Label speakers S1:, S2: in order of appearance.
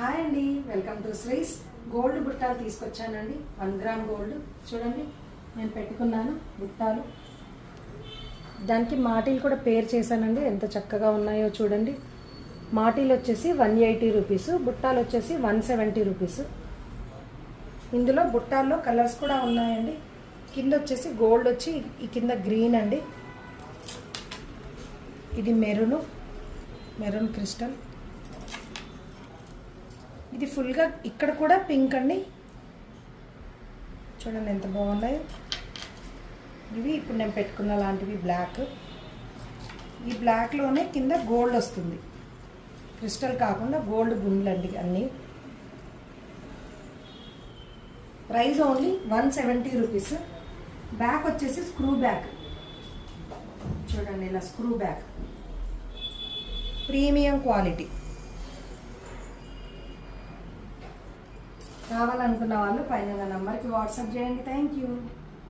S1: Hi అండి, welcome to శ్రీస్. Gold బుట్టాలు తీసుకొచ్చానండి. 1 గ్రామ్ గోల్డ్ చూడండి, నేను పెట్టుకున్నాను బుట్టాలు. దానికి మాటీలు కూడా పేర్ చేశానండి. ఎంత చక్కగా ఉన్నాయో చూడండి. మాటీలు వచ్చేసి 180 రూపీస్, బుట్టాలు వచ్చేసి 170 రూపీస్. ఇందులో బుట్టాల్లో కలర్స్ కూడా ఉన్నాయండి. కింద వచ్చేసి గోల్డ్ వచ్చి ఈ కింద గ్రీన్ అండి, ఇది మెరూన్ క్రిస్టల్, ఇది ఫుల్గా ఇక్కడ కూడా పింక్ అండి. చూడండి ఎంత బాగున్నాయో. ఇవి ఇప్పుడు నేను పెట్టుకున్న లాంటివి బ్లాక్. ఈ బ్లాక్లోనే కింద గోల్డ్ వస్తుంది, క్రిస్టల్ కాకుండా గోల్డ్ గుండ్లండి అన్నీ. Price only 170 rupees. బ్యాక్ వచ్చేసి స్క్రూ బ్యాక్ చూడండి, ఇలా స్క్రూ బ్యాక్, ప్రీమియం క్వాలిటీ. కావాలనుకున్న వాళ్ళు పైన నంబర్కి వాట్సాప్ చేయండి. Thank you.